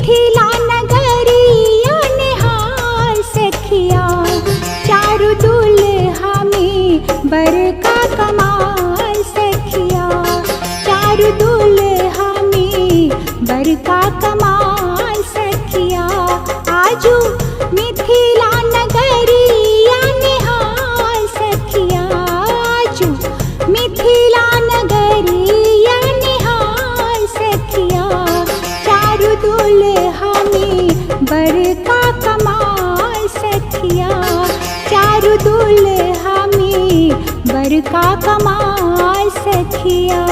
मिथिला नगरिया निहार सखिया, चारु दुल्हा में बरका कमाल सखिया, चारु दुल्हा में बरका कमाल सखिया। आजू मिथिला नगरिया निहार सखिया, आजू मिथिला नगरिया निहार सखिया, चारु दुल्हा में बरका कमाल सखिया, चारु दुल्हा में बरका कमाल सखिया।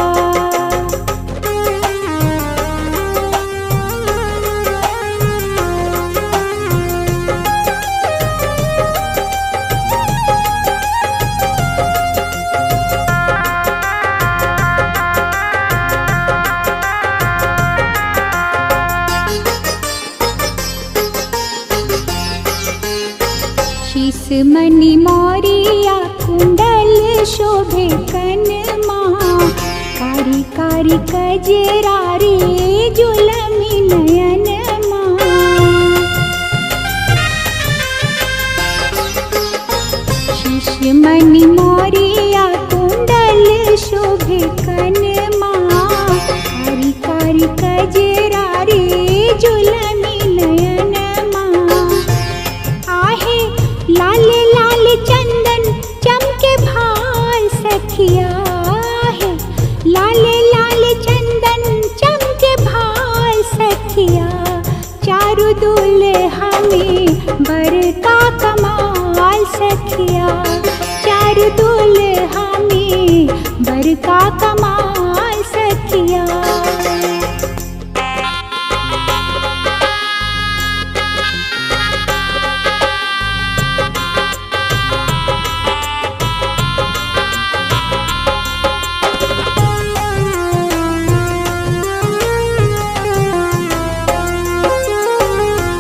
शीस मणि मोरिया कुंडल शोभे कनमा, कारी कारी कजरारी जुलमी नयनमा। शीस मणि मोरिया कुंडल शोभे कनमा, कारी कारी कजरारी जुलमी नयनमा। आहे लाल लाल चंदन चमके भाल सखिया, है लाल लाल चंदन चमके भाल सखिया, चारु दुल्हा में बरका कमाल सखिया, चारु दुल्हा में बरका कमाल सखिया।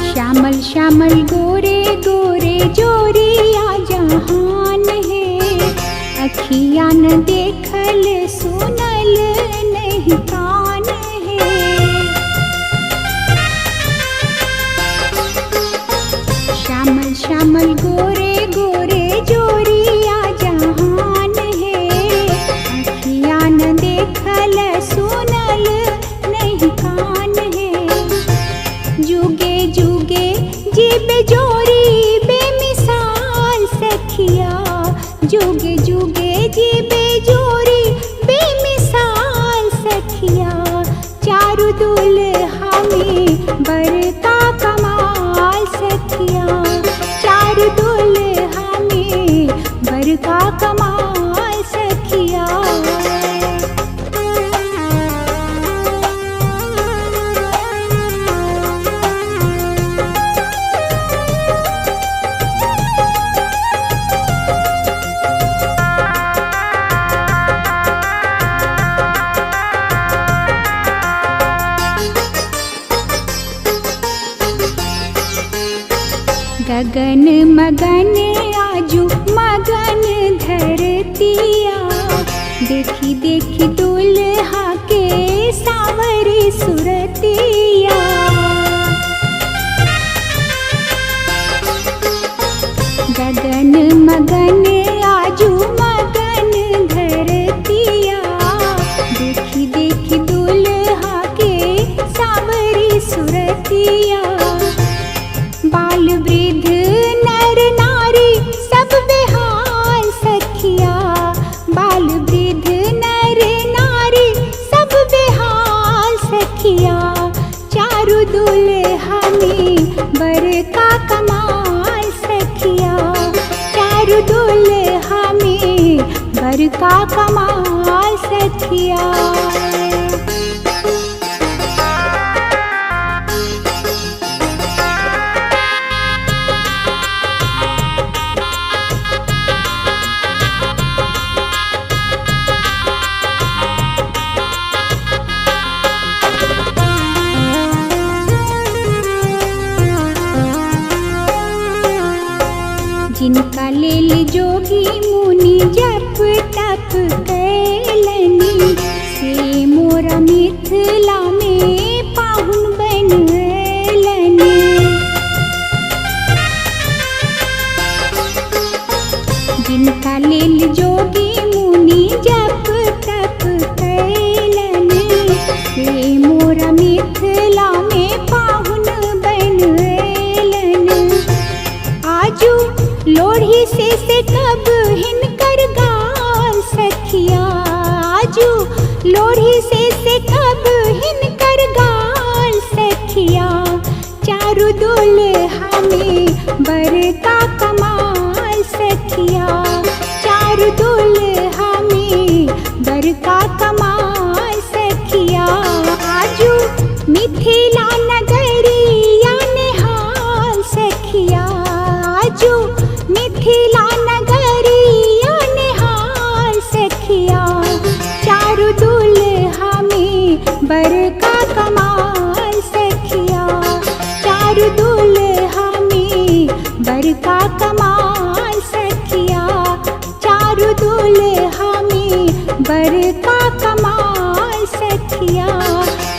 श्यामल श्यामल गोरे गोरे जोरिया जहान है, अखियाँ न देखल सुनल नहीं कान है। श्यामल श्यामल गोरे गोरे जोरिया जहान है, अखियाँ न देखल सुनल नहीं कान है। जुगे जुगे जीबे जोरी बेमिसाल सखिया, जुगे जुगे जीबे जोरी बेमिसाल सखिया, चारु दुल्हा में बरका कमाल सखिया, चारु दुल्हा में बरका कमाल सखिया। गगन मगन आजू मगन धरतिया, देखी देखी दुल्हा के सावरी सुरतिया। गगन मगन आजू मगन धरतिया, देखी देखी दुल्हा के सावरी सुरतिया। बाल वृद्ध नर नारी सब बेहाल सखिया, बाल वृद्ध नर नारी सब बेहाल सखिया, चारु दुल्हा में बरका कमाल सखिया, चारु दुल्हा में बरका कमाल सखिया। जिनका लेल जोगी मुनि जप तप कैलनी, से चारू दुल्हा में बरका कमाल सखिया, चारू दुल्हा में बरका कमाल सखिया। आजू मिथिला नगरिया निहाल सखिया, आजू मिथिला नगरिया निहाल सखिया। चारू दुल्हा में बरका कमाल सखिया, चारू दुल्हा में बरका कमाल सखिया, चारू दुल्हा में बरका कमाल सखिया,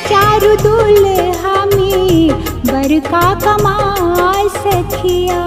चारू दुल्हा में बरका कमाल सखिया।